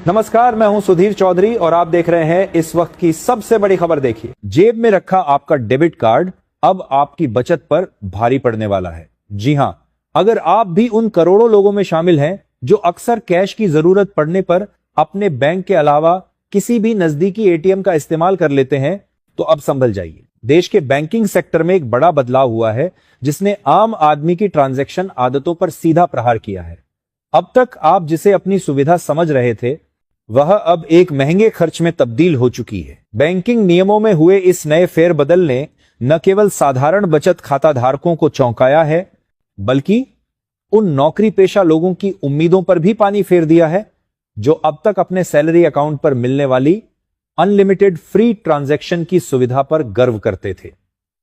नमस्कार, मैं हूं सुधीर चौधरी और आप देख रहे हैं इस वक्त की सबसे बड़ी खबर। देखिए, जेब में रखा आपका डेबिट कार्ड अब आपकी बचत पर भारी पड़ने वाला है। जी हां, अगर आप भी उन करोड़ों लोगों में शामिल हैं जो अक्सर कैश की जरूरत पड़ने पर अपने बैंक के अलावा किसी भी नजदीकी एटीएम का इस्तेमाल कर लेते हैं, तो अब संभल जाइए। देश के बैंकिंग सेक्टर में एक बड़ा बदलाव हुआ है जिसने आम आदमी की ट्रांजैक्शन आदतों पर सीधा प्रहार किया है। अब तक आप जिसे अपनी सुविधा समझ रहे थे, वह अब एक महंगे खर्च में तब्दील हो चुकी है। बैंकिंग नियमों में हुए इस नए फेरबदल ने न केवल साधारण बचत खाता धारकों को चौंकाया है, बल्कि उन नौकरी पेशा लोगों की उम्मीदों पर भी पानी फेर दिया है जो अब तक अपने सैलरी अकाउंट पर मिलने वाली अनलिमिटेड फ्री ट्रांजैक्शन की सुविधा पर गर्व करते थे।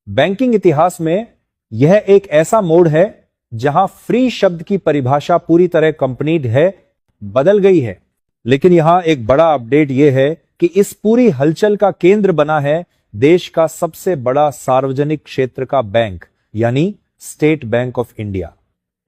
बैंकिंग इतिहास में यह एक ऐसा मोड़ है जहां फ्री शब्द की परिभाषा पूरी तरह कंपनीड है, बदल गई है। लेकिन यहां एक बड़ा अपडेट यह है कि इस पूरी हलचल का केंद्र बना है देश का सबसे बड़ा सार्वजनिक क्षेत्र का बैंक, यानी स्टेट बैंक ऑफ इंडिया।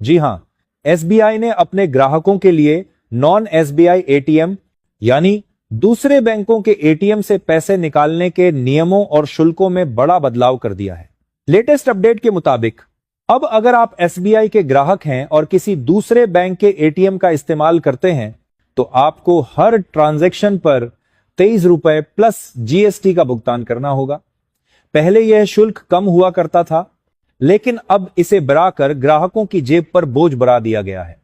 जी हां, एसबीआई ने अपने ग्राहकों के लिए नॉन एसबीआई एटीएम यानी दूसरे बैंकों के एटीएम से पैसे निकालने के नियमों और शुल्कों में बड़ा बदलाव कर दिया है। लेटेस्ट अपडेट के मुताबिक अब अगर आप एसबीआई के ग्राहक हैं और किसी दूसरे बैंक के एटीएम का इस्तेमाल करते हैं, तो आपको हर ट्रांजैक्शन पर 23 रुपए प्लस जीएसटी का भुगतान करना होगा। पहले यह शुल्क कम हुआ करता था, लेकिन अब इसे बढ़ाकर ग्राहकों की जेब पर बोझ बढ़ा दिया गया है।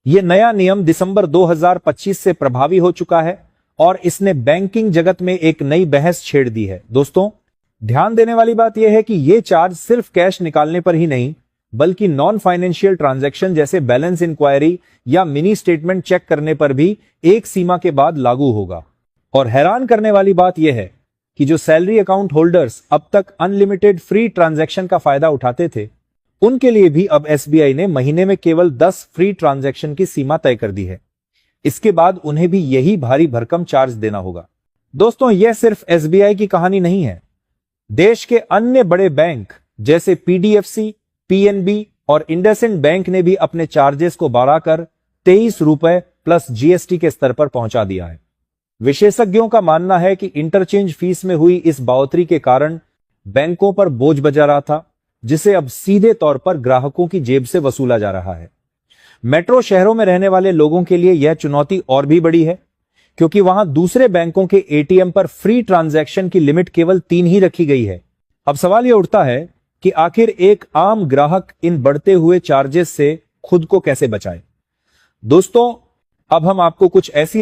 यह नया नियम दिसंबर 2025 से प्रभावी हो चुका है और इसने बैंकिंग जगत में एक नई बहस छेड़ दी है। दोस्तों, ध्यान देने वाली बात यह है कि यह चार्ज सिर्फ कैश निकालने पर ही नहीं, बल्कि नॉन फाइनेंशियल ट्रांजैक्शन जैसे बैलेंस इंक्वायरी या मिनी स्टेटमेंट चेक करने पर भी एक सीमा के बाद लागू होगा। और हैरान करने वाली बात यह है कि जो सैलरी अकाउंट होल्डर्स अब तक अनलिमिटेड फ्री ट्रांजैक्शन का फायदा उठाते थे, उनके लिए भी अब एसबीआई ने महीने में केवल 10 फ्री ट्रांजैक्शन की सीमा तय कर दी है। इसके बाद उन्हें भी यही भारी भरकम चार्ज देना होगा। दोस्तों, यह सिर्फ एसबीआई की कहानी नहीं है। देश के अन्य बड़े बैंक जैसे पीडीएफसी, पीएनबी और इंडसइंड बैंक ने भी अपने चार्जेस को बढ़ाकर 23 रुपए प्लस जीएसटी के स्तर पर पहुंचा दिया है। विशेषज्ञों का मानना है कि इंटरचेंज फीस में हुई इस बढ़ोतरी के कारण बैंकों पर बोझ बजा रहा था, जिसे अब सीधे तौर पर ग्राहकों की जेब से वसूला जा रहा है। मेट्रो शहरों में रहने वाले लोगों के लिए यह चुनौती और भी बड़ी है, क्योंकि वहां दूसरे बैंकों के एटीएम पर फ्री ट्रांजैक्शन की लिमिट केवल 3 ही रखी गई है। अब सवाल यह उठता है कि आखिर एक आम ग्राहक इन बढ़ते हुए चार्जेस से खुद को कैसे बचाए। दोस्तों, अब हम आपको कुछ ऐसी